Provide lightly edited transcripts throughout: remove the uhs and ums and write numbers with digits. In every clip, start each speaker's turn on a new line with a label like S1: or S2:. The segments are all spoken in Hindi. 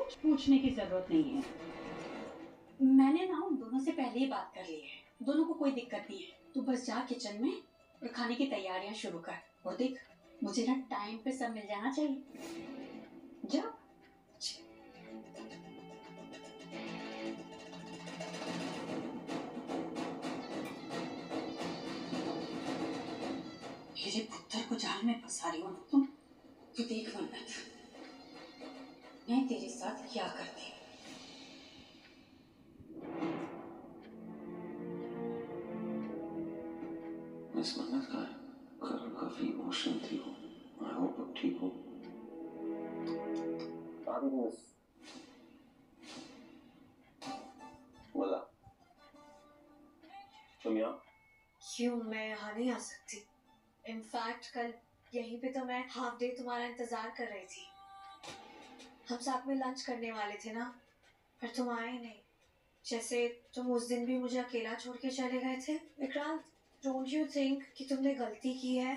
S1: कुछ पूछने की जरूरत नहीं है। मैंने ना उन दोनों से पहले ही बात कर ली है, दोनों को कोई दिक्कत नहीं है। तू बस जा किचन में और खाने की तैयारियां शुरू कर। और देख, मुझे ना टाइम पे सब मिल जाना चाहिए। जा। मेरे पुत्र को जाल में फंसा रही हो ना तुम। तो देख मन्नत, मैं तेरे साथ क्या करती हूँ।
S2: मिस मन्नत कहाँ है? कल काफी इमोशनल थी वो। आई होप अब ठीक हो। मिस बोला तुम यहाँ?
S3: क्यों मैं यहाँ नहीं आ सकती? इनफैक्ट कल यहीं पे तो मैं हाफ डे तुम्हारा इंतजार कर रही थी। हम साथ में लंच करने वाले थे ना, पर तुम आए नहीं। जैसे तुम उस दिन भी मुझे अकेला छोड़ के चले गए थे। विक्रांत, डोंट यू थिंक कि तुमने गलती की है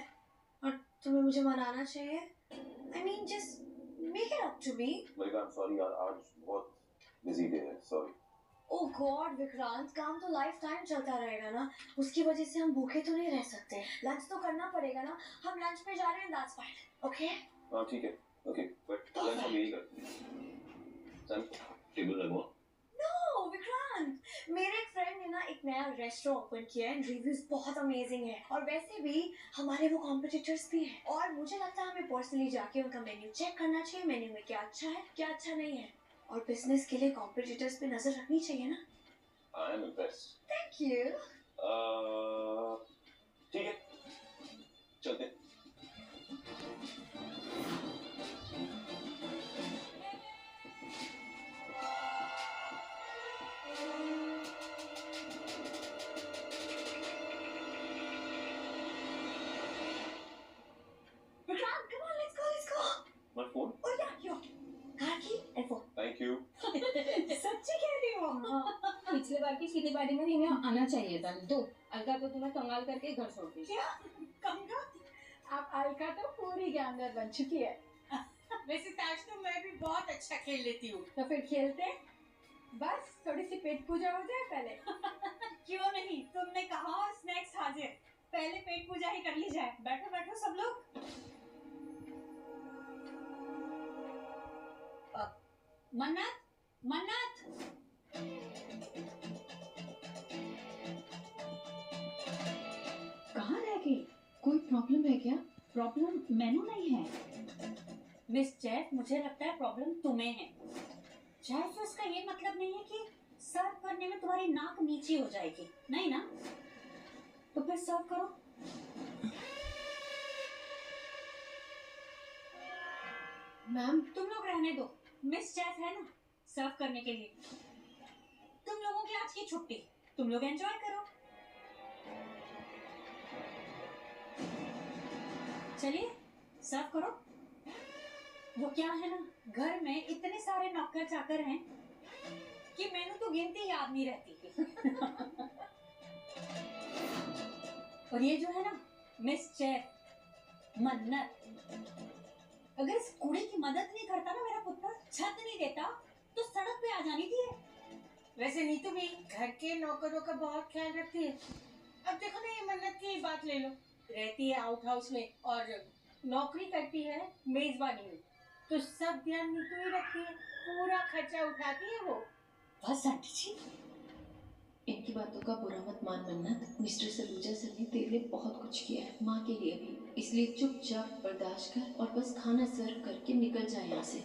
S3: और तुम्हें मुझे मनाना चाहिए? I mean just make it up to me.
S2: Malika, sorry यार, आज बहुत बिजी डे है, सॉरी।
S3: ओह गॉड विक्रांत, काम तो लाइफ टाइम चलता रहेगा ना, उसकी वजह से हम भूखे तो नहीं रह सकते। लंच तो करना पड़ेगा ना, हम लंच पे जा रहे हैं, दैट्स फाइन। ओके
S2: हाँ ठीक है, ओके, बट लंच हम यही करते हैं। चल टेबल लगवा।
S3: नो विक्रांत, मेरे एक फ्रेंड ने ना एक नया रेस्टोरेंट ओपन किया है, रिव्यूज बहुत अमेजिंग है। और वैसे भी हमारे वो कॉम्पिटिटर्स भी हैं, और मुझे लगता है हमें पर्सनली जाके उनका मेन्यू चेक करना चाहिए, मेन्यू में क्या अच्छा है क्या अच्छा नहीं है। और बिजनेस के लिए कॉम्पिटिटर्स पे नजर रखनी चाहिए ना।
S2: I am impressed.
S3: Thank you.
S2: ठीक है, चलते।
S3: Vikrant, come on, let's go.
S2: My phone?
S3: Oh yeah, yo. Car की and phone.
S2: Thank you.
S3: सच्ची कह रही हो?
S4: पिछले बार की खेती बाड़ी में इन्हें आना चाहिए था। दो अलका तो तुम्हें कंगाल करके घर छोड़ दी।
S3: क्या? कंगा?
S1: अब अलका तो पूरी गैंगर बन चुकी है।
S5: वैसे आज तो मैं भी बहुत अच्छा खेल लेती हूँ।
S1: तो फिर खेलते, बस थोड़ी सी पेट पूजा हो जाए पहले।
S5: क्यों नहीं, तुमने कहा और स्नैक्स हाजिर। पहले पेट पूजा ही कर ली जाए। बैठो बैठो सब लोग।
S1: मन्नत, मन्नत, कहाँ रह गई? कोई प्रॉब्लम है क्या? प्रॉब्लम मैनू नहीं है मिस जैक, मुझे लगता है प्रॉब्लम तुम्हें है। जैक, उसका ये मतलब नहीं है कि सर्व करने में तुम्हारी नाक नीचे हो जाएगी, नहीं ना? तो फिर सर्व करो।
S4: मैम
S1: तुम लोग रहने दो, मिस जैक है ना सर्व करने के लिए। तुम लोगों की आज की छुट्टी, तुम लोग एंजॉय करो। चलिए सर्व करो। वो क्या है ना, घर में इतने सारे नौकर चाकर हैं कि मेनू तो गिनती याद नहीं रहती। और ये जो है ना मिस चेफ मन्नत, अगर इस कुड़ी की मदद नहीं करता ना मेरा पुत्र, छत नहीं देता, तो सड़क पे आ जानी थी।
S5: वैसे नीतू भी घर के नौकरों का बहुत ख्याल रखती है। अब देखो ना, ये मन्नत की ही बात ले लो। रहती है आउट हाउस में और नौकरी करती है मेजबानी में, तो सब ध्यान नीतू ही रखती है। पूरा खर्चा उठाती है वो।
S1: बस आंटी जी,
S4: इनकी बातों का बुरा मत मान मन्नत। मिस्टर सलूजा सर ने तेरे लिए बहुत कुछ किया है, माँ के लिए भी। इसलिए चुपचाप बर्दाश्त कर और बस खाना सर्व करके निकल जाए यहाँ से।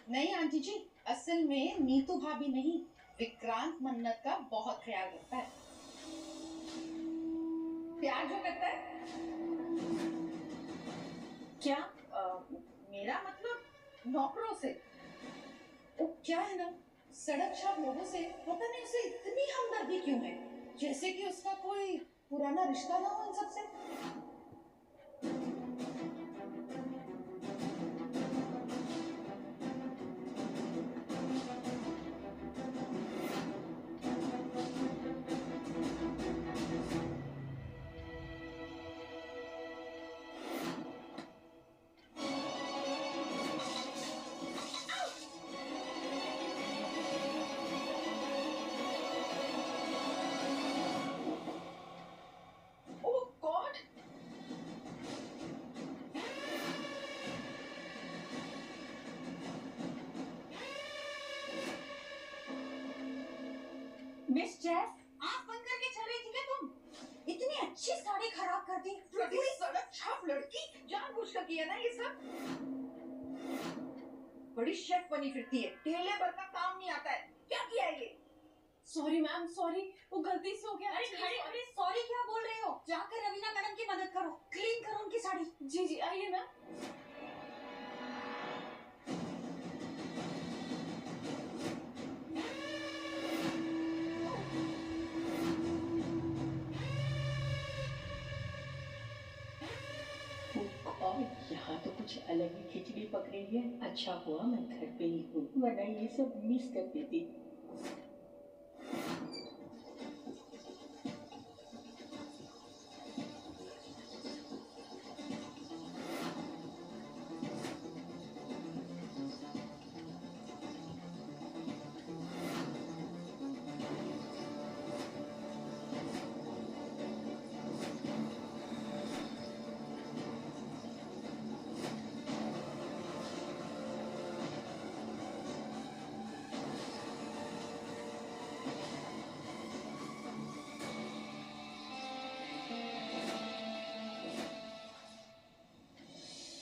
S6: नहीं आंटी जी, असल में नीतू भाभी नहीं, विक्रांत मन्नत का बहुत ख्याल रखता है। प्यार जो करता है।
S1: क्या?
S6: मेरा मतलब नौकरों से। वो क्या है ना, सड़क छाप लोगों से पता नहीं उसे इतनी हमदर्दी क्यों है, जैसे कि उसका कोई पुराना रिश्ता ना हो उन सबसे।
S1: मिस जैस, आँख बंद करके चल रही थी क्या तुम? इतनी अच्छी साड़ी खराब कर दी।
S6: कोई सड़क छाप लड़की जानबूझकर किया ना ये सब। बड़ी शेफ बनी फिरती है, ठेले पर का काम नहीं आता है। क्या किया है ये?
S4: सॉरी मैम, सॉरी, वो गलती से हो गया।
S1: अरे खड़े खड़े सॉरी क्या बोल रहे हो? जाकर रवीना मैडम की मदद करो, क्लीन करो उनकी साड़ी।
S4: जी जी, आइए मैम।
S7: और यहाँ तो कुछ अलग ही खिचड़ी पक रही है। अच्छा हुआ मैं घर पे ही हूँ, वरना ये सब मिस कर देती।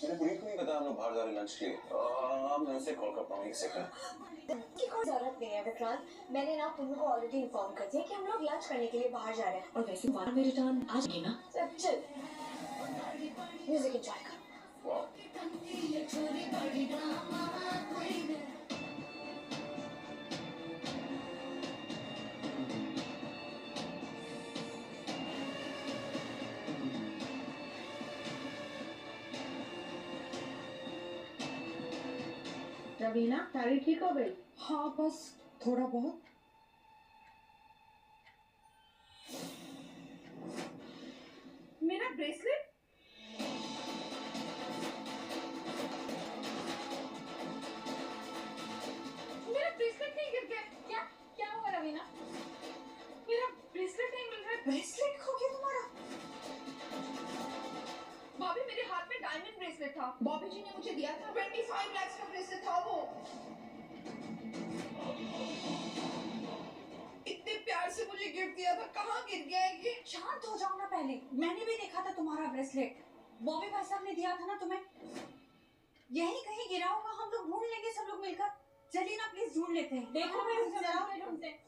S2: मैंने पुनीत को नहीं बताया हम लोग बाहर जा रहे लंच के लिए। मैं उनसे कॉल करता हूँ, एक सेकंड।
S3: की कोई जरूरत नहीं है विक्रांत। मैंने ना पुन्नू को ऑलरेडी इन्फॉर्म कर दिया कि हम लोग लंच करने के लिए बाहर जा रहे हैं। और वैसे बाहर में रिटर्न आज ही ना। सब चल, म्यूजिक एंजॉय कर।
S2: वाह,
S6: रवीना, साड़ी ठीक हो गई? हाँ, बस थोड़ा बहुत। मेरा ब्रेसलेट? मेरा ब्रेसलेट नहीं गिर गया। क्या क्या हुआ रवीना? मेरा ब्रेसलेट नहीं मिल रहा।
S3: ब्रेसलेट खो गया तुम्हारा?
S6: भाभी, मेरे हाथ में डायमंड ब्रेसलेट था। बॉबी जी ने मुझे दिया था। 25 लाख का ब्रेसलेट था वो। इतने प्यार से मुझे गिफ्ट दिया था, कहाँ गिर गया है ये?
S1: शांत हो जाओ ना पहले। मैंने भी देखा था तुम्हारा ब्रेसलेट, बॉबी भाई साहब ने दिया था ना तुम्हें। यही कहीं गिरा होगा, हम लोग ढूंढ लेंगे सब लोग मिलकर। चलिए ना प्लीज ढूंढ लेते हैं। देखो मैं ढूंढते हैं।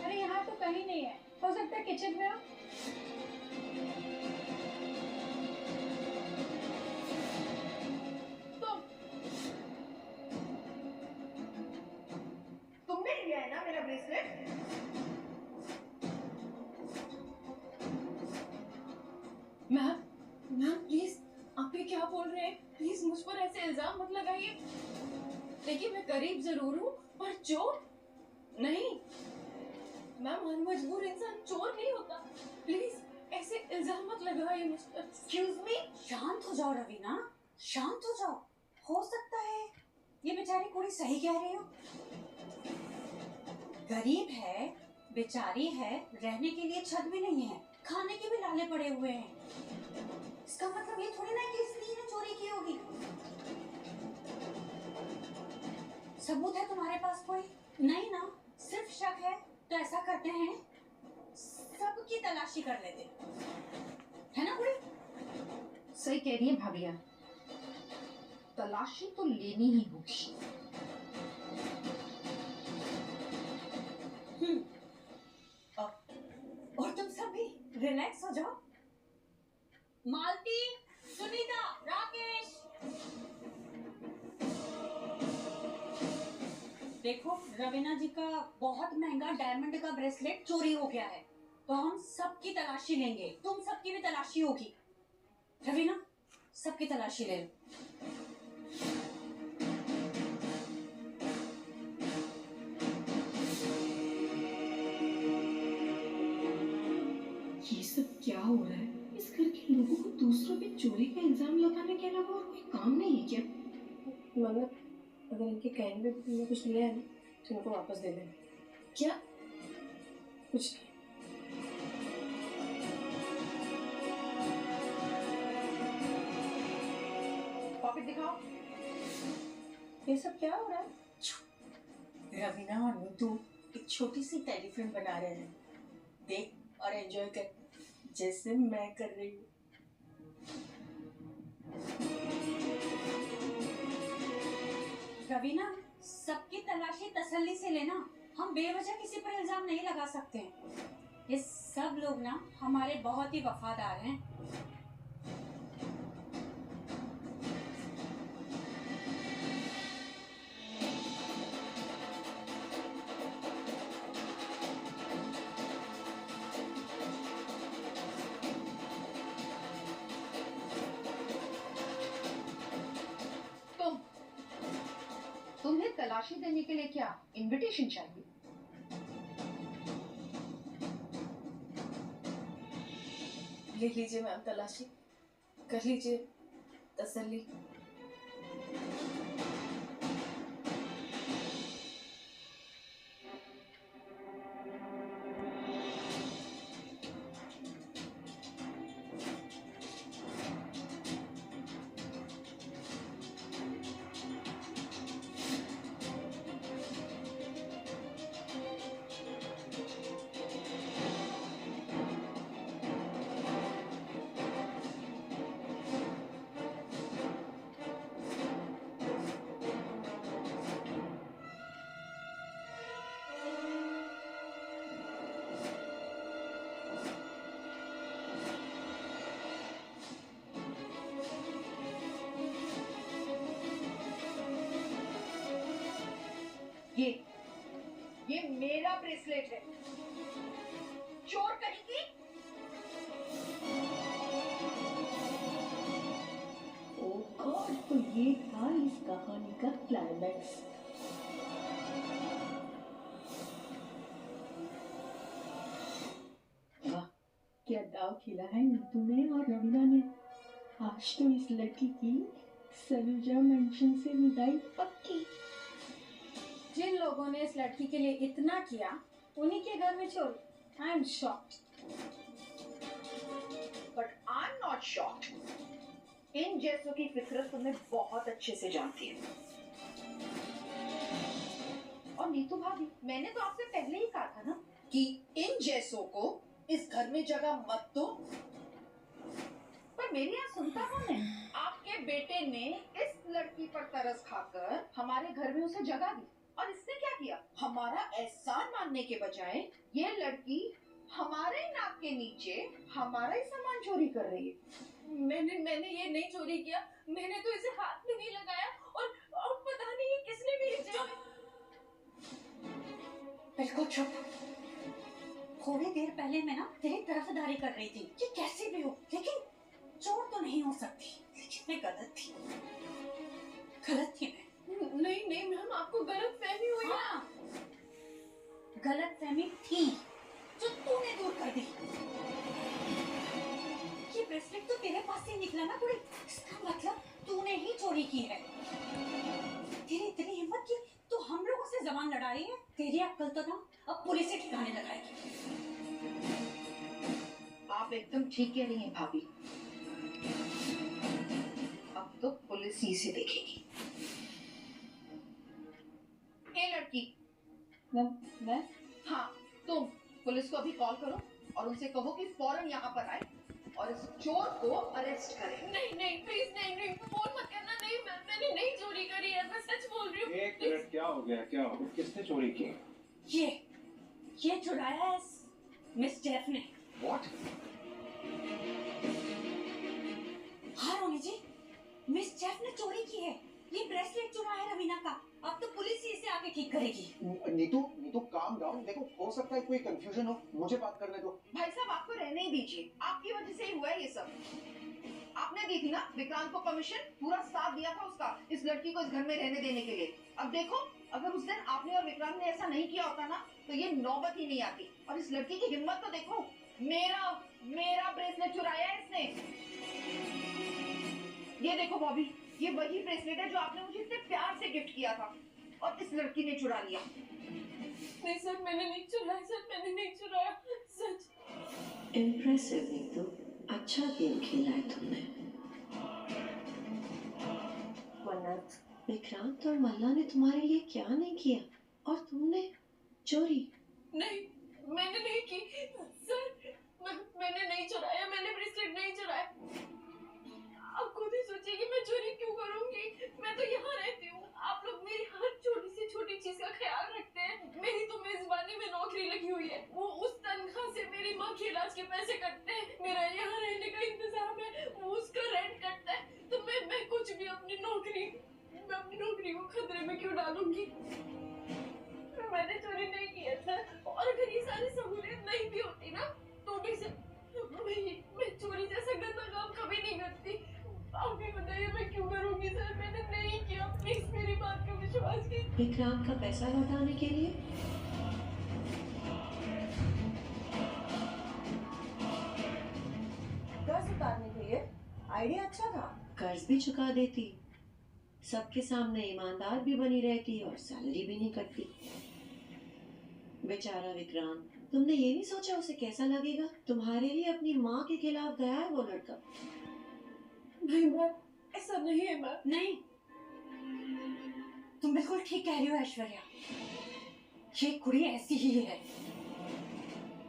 S6: अरे यहाँ तो कहीं नहीं है। हो सकता है किचन में हो। तुमने लिया है ना मेरा ब्रेसलेट?
S4: मैम, मैम प्लीज, आप ये क्या बोल रहे हैं? प्लीज मुझ पर ऐसे इल्जाम मत लगाइए। देखिए मैं गरीब जरूर हूँ, पर चोर नहीं। मैम, हर मजबूर इंसान चोर नहीं होता। प्लीज ऐसे इल्जाम मत लगाइए मुझ पर।
S1: एक्सक्यूज मी, शांत हो जाओ रवीना, शांत हो जाओ। हो सकता है ये बेचारी कुड़ी सही कह रही हो। गरीब है, बेचारी है, रहने के लिए छत भी नहीं है, खाने के भी लाले पड़े हुए हैं। इसका मतलब ये थोड़ी ना है कि इसलिए ने चोरी की होगी। सबूत है तुम्हारे पास कोई? नहीं ना, सिर्फ शक है। तो ऐसा करते हैं, सबकी तलाशी कर लेते है ना कुड़ी?
S6: सही कह रही है भाभिया, तलाशी तो लेनी ही होगी।
S1: और तुम सब भी रिलैक्स हो जाओ। मालती, सुनीता, राकेश, देखो रवीना जी का बहुत महंगा डायमंड का ब्रेसलेट चोरी हो गया है, तो हम सबकी तलाशी लेंगे। तुम सबकी भी तलाशी होगी। रवीना, सबकी तलाशी ले लो।
S4: ये सब क्या हो रहा है? इस घर के लोगों को दूसरों पे चोरी का इल्जाम लगाने के अलावा और कोई काम नहीं है क्या?
S5: मतलब अगर इनके कहने में तुमने कुछ लिया है ना, तो इनको वापस दे देना।
S4: क्या?
S5: कुछ नहीं।
S6: दिखाओ।
S7: ये सब क्या हो रहा है?
S5: रवीना और नीतू एक छोटी सी टेलीफिल्म बना रहे हैं। देख और एंजॉय कर जैसे मैं कर रही हूँ।
S1: रवीना, सबकी तलाशी तसल्ली से लेना। हम बेवजह किसी पर इल्जाम नहीं लगा सकते। ये सब लोग ना हमारे बहुत ही वफादार हैं।
S6: तुम्हें तलाशी देने के लिए क्या इनविटेशन चाहिए?
S4: ले लीजिए मैम तलाशी, कर लीजिए तसल्ली।
S6: ये मेरा ब्रेसलेट है। चोर कहेंगी?
S7: ओह गॉड, तो ये था इस कहानी का क्लाइमैक्स। वाह, क्या दाव खेला है नीतू ने और रवीना ने। आज तो इस लड़की की सलूजा मेंशन से विदाई पक्की।
S5: जिन लोगों ने इस लड़की के लिए इतना किया उन्हीं के घर में चोरी। I am shocked.
S6: But I am not shocked. इन जैसों की फितरत तुम्हें बहुत अच्छे से जानती है। और नीतू भाभी, मैंने तो आपसे पहले ही कहा था ना कि इन जैसों को इस घर में जगह मत दो। पर मेरी यहाँ सुनता कौन है? आपके बेटे ने इस लड़की पर तरस खाकर हमारे घर में उसे जगह दी। और इसने क्या किया? हमारा एहसान मानने के बजाय ये लड़की हमारे ही नाक के नीचे हमारा ही सामान चोरी कर रही है।
S4: मैंने ये नहीं चोरी किया। मैंने तो इसे हाथ में नहीं लगाया। और पता नहीं किसने मेरी जेब।
S1: बिल्कुल चुप। थोड़ी देर पहले मैं ना तेरी तरफदारी कर रही थी कि कैसे भी हो, लेकिन चोर तो नहीं हो सकती। लेकिन मैं गलत थी मैं।
S4: नहीं मैम, आपको गलत फहमी हुई।
S1: हाँ, गलत फहमी थी जो तूने दूर कर दी। ये ब्रेसलेट तो तेरे पास से निकला ना पूरी, इसका मतलब तूने ही चोरी की है। तेरी इतनी हिम्मत की तो हम लोगों से जबान लड़ा रही है। तेरी अक्ल तो ना अब पुलिस से ठिकाने लगाएगी।
S6: आप एकदम ठीक कह रही हैं भाभी। अब तो पुलिस ही से देखेगी। ए लड़की,
S7: मैं
S6: हाँ तुम पुलिस को अभी कॉल करो और उनसे कहो कि फौरन यहाँ पर आए और इस चोर को अरेस्ट करें।
S4: नहीं प्लीज नहीं फोन मत करना। नहीं मैंने नहीं चोरी करी है, मैं सच बोल रही हूँ।
S2: एक मिनट, क्या हो गया? किसने चोरी की?
S1: ये चुराया है मिस जेफ ने।
S2: What?
S1: हाँ रोनी जी, मिस जेफ ने चोरी की है। ये ब्रेसलेट चुराया है रवीना का। अब तो पुलिस ही इसे आके ठीक करेगी।
S8: Neetu calm down. देखो, हो सकता है कोई कंफ्यूजन हो, मुझे बात करने दो।
S6: भाई साहब, आपको रहने ही दीजिए। आपकी वजह से ही हुआ है ये सब। आपने दी थी ना विक्रांत को परमिशन, पूरा साथ दिया था उसका इस लड़की को इस घर में रहने देने के लिए। अब देखो, अगर उस दिन आपने और विक्रांत ने ऐसा नहीं किया होता ना तो ये नौबत ही नहीं आती। और इस लड़की की हिम्मत तो देखो, मेरा ब्रेसलेट चुराया है इसने। ये देखो बॉबी, ये वही ब्रेसलेट है जो आपने मुझे इतने प्यार से गिफ्ट किया था और इस लड़की ने चुरा लिया।
S4: नहीं सर, मैंने नहीं चुराया। सर मैंने नहीं चुराया, सच।
S7: इम्प्रेसिव नीतू, अच्छा गेम खेला है तुमने।
S3: विक्रांत और मल्ला ने तुम्हारे लिए क्या नहीं किया और तुमने चोरी?
S4: नहीं, मैंने नहीं की सर। मैंने नहीं चुराया, मैंने ब्रेसलेट नहीं चुराया। आप खुद ही सोचिए कि मैं चोरी क्यों करूंगी। मैं तो यहाँ रहती हूँ, आप लोग मेरी हर छोटी से छोटी चीज का ख्याल रखते हैं। मेरी तो मेजबानी में नौकरी लगी हुई है, वो उस तनख्वाह से मेरी माँ के इलाज के पैसे कटते हैं। मेरा यहाँ रहने का इंतजाम है, वो उसका रेंट कटता है। तो मैं कुछ भी अपनी नौकरी को खतरे में क्यों डालूंगी। मैंने चोरी नहीं किया सर, और अगर ये सारी सहूलियत नहीं भी होती ना तो भी सर मैं चोरी जैसा गंदा काम कभी नहीं करती। आप भी बताइए मैं क्यों करूंगी सर। मैंने नहीं किया, प्लीज मेरी बात का विश्वास कीजिए।
S3: विक्रांत का पैसा लौटाने के लिए?
S6: कर्ज उतारने के लिए? आइडिया अच्छा था।
S3: कर्ज भी चुका देती, सबके सामने ईमानदार भी बनी रहती और सैलरी भी नहीं कटती। बेचारा विक्रांत, तुमने ये नहीं सोचा उसे कैसा लगेगा? तुम्हारे लिए अपनी माँ के खिलाफ गया है वो लड़का।
S4: नहीं मैम, ऐसा नहीं है मैम।
S1: नहीं, तुम बिल्कुल ठीक कह रही हो ऐश्वर्या। ये कुड़ी ऐसी ही है।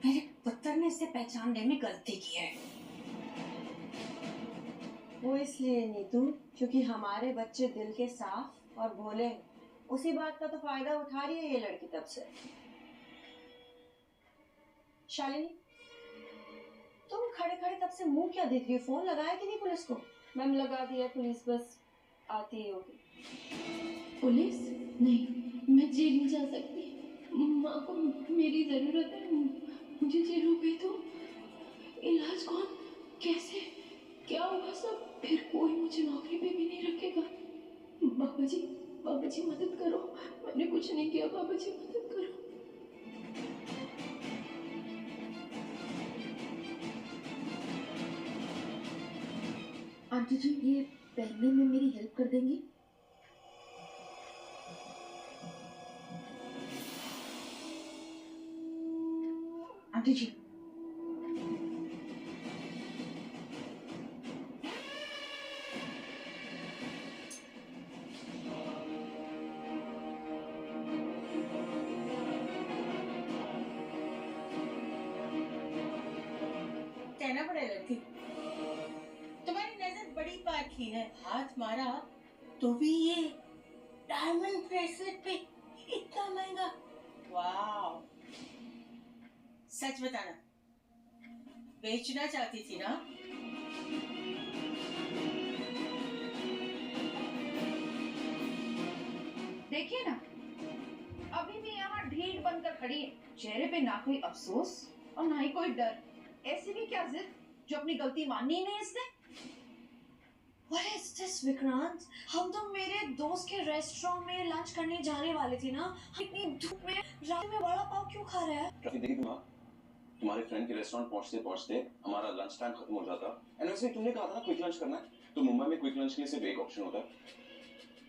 S1: मेरे पुत्र ने इसे पहचानने में गलती की है।
S3: वो इसलिए नीतू क्योंकि हमारे बच्चे दिल के साफ और भोले हैं। उसी बात का तो फायदा उठा रही है ये लड़की तब से। शालिनी, तुम खड़े खड़े तब से मुंह क्या देख रही हो? फोन लगाया कि नहीं पुलिस को?
S4: मैम लगा दिया, पुलिस बस आती ही होगी।
S7: पुलिस? नहीं, मैं जेल नहीं जा सकती। माँ को मेरी जरूरत है। मुझे जेल हो गई तो इलाज कौन, कैसे, क्या होगा सब? फिर कोई मुझे नौकरी पे भी नहीं रखेगा। बाबा जी मदद करो। मैंने कुछ नहीं किया, बाबा जी मदद करो। आंटी जी, ये पहनने में मेरी हेल्प कर देंगी? आंटी जी,
S5: कहना पड़े लड़की, तुम्हारी नजर बड़ी बात की है। हाथ मारा तो भी ये डायमंड ब्रेसलेट पे इतना महंगा। वाह, सच बताना, बेचना चाहती थी ना?
S6: देखिए ना, अभी भी यहाँ ढीठ बनकर खड़ी है। चेहरे पे ना कोई अफसोस और ना ही कोई डर। ऐसी भी क्या जिद जो अपनी गलती माननी ही नहीं इसने।
S3: What is this, Vikrant? हम तो मेरे दोस्त के रेस्टोरेंट में लंच करने जाने वाले थे ना। इतनी धूप में रात में वड़ा पाव क्यों खा रहा है?
S2: ट्रैफिक देखी तुम? तुम्हारे फ्रेंड के रेस्टोरेंट पहुंचते पहुंचते हमारा लंच टाइम खत्म हो जाता। एंड वैसे तुमने कहा था ना क्विक लंच करना है, तो मुंबई में क्विक लंच के लिए सिर्फ एक ऑप्शन होता है,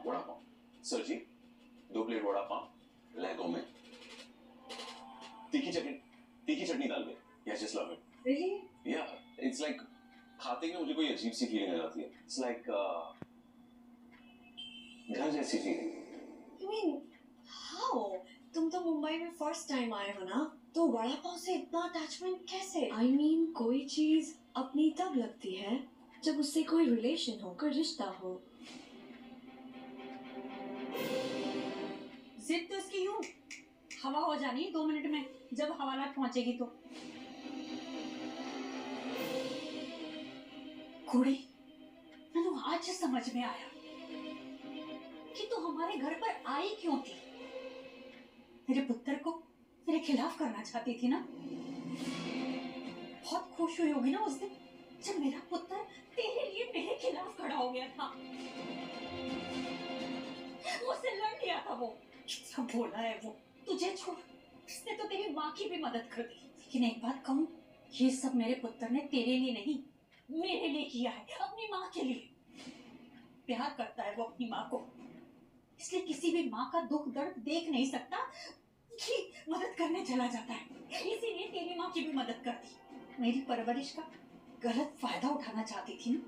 S2: वड़ा पाव। सर जी, 2 प्लेट वड़ा पाव, लहदों में तीखी चटनी डाल के। Yes, just love it.
S3: Really?
S2: Yeah, it's like खाते ही मुझे कोई अजीब सी फीलिंग आ जाती है। It's like घर जैसी फीलिंग।
S3: You mean how? तुम तो मुंबई में फर्स्ट टाइम आए हो ना, तो वड़ा पाव से इतना अटैचमेंट कैसे? I mean, कोई चीज अपनी तब लगती है जब उससे कोई रिलेशन हो, कोई रिश्ता हो।
S1: जिद तो इसकी यूं हवा हो जानी 2 मिनट में, जब हवालात पहुंचेगी तो। कुड़ी, मैंने आज समझ में आया कि तू हमारे घर पर आई क्यों थी। मेरे पुत्र को मेरे खिलाफ करना चाहती थी ना। बहुत खुश हुई होगी ना उस दिन जब मेरा पुत्र तेरे लिए मेरे खिलाफ खड़ा हो गया था। मुझसे लड़ लिया था वो। कितना भोला है वो। तुझे छोड़ उसने तो तेरी माँ की भी मदद कर दी। लेकिन एक बात कहूँ, ये सब मेरे पुत्र ने तेरे लिए नहीं, मेरे लिए किया है, अपनी माँ के लिए। प्यार करता है वो अपनी माँ को, इसलिए किसी भी माँ का दुख दर्द देख नहीं सकता कि मदद करने चला जाता है। इसीलिए तेरी माँ की भी मदद कर दी। मेरी परवरिश का गलत फायदा उठाना चाहती थी ना।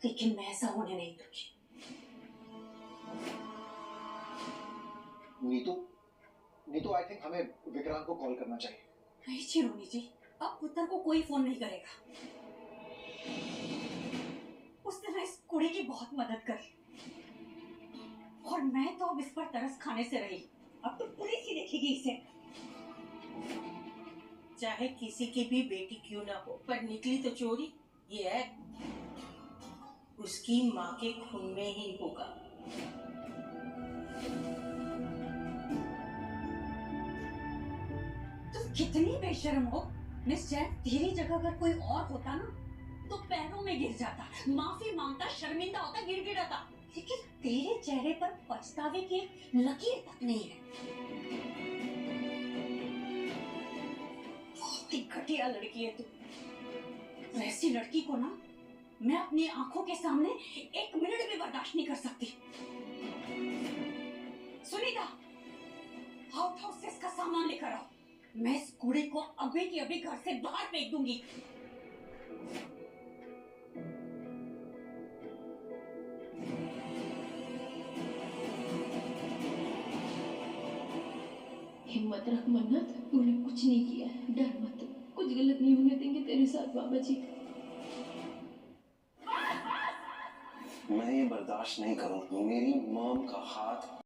S1: लेकिन मैं ऐसा होने नहीं दूंगी।
S8: नीतू, नीतू आई थिंक हमें विक्रांत को कॉल करना चाहिए।
S1: नहीं चिरोनी जी, अब पुत्र को कोई फोन नहीं करेगा। उसने ना इस कुड़ी की बहुत मदद करी और मैं तो अब इस पर तरस खाने से रही। अब तो पुलिस ही देखेगी इसे।
S5: चाहे किसी की भी बेटी क्यों ना हो, पर निकली तो चोरी, ये है उसकी माँ के खून में ही होगा।
S1: तुम कितनी बेशर्म हो मिस जैन। तेरी जगह अगर कोई और होता ना तो पैरों में गिर जाता, माफी मांगता, शर्मिंदा होता, गिड़गिड़ाता। लेकिन तेरे चेहरे पर पछतावे की लकीर तक नहीं है। बहुत ही घटिया लड़की है तू। ऐसी लड़की को ना मैं अपनी आंखों के सामने एक मिनट भी बर्दाश्त नहीं कर सकती। सुनीता, आउट हाउस से इसका सामान लेकर आओ। मैं इस कूड़े को अभी के अभी घर से बाहर फेंक दूंगी।
S7: हिम्मत रख मन्नत, तूने कुछ नहीं किया है, डर मत, कुछ गलत नहीं होने देंगे तेरे साथ बाबा जी।
S2: मैं ये बर्दाश्त नहीं करूंगी। मेरी मॉम का हाथ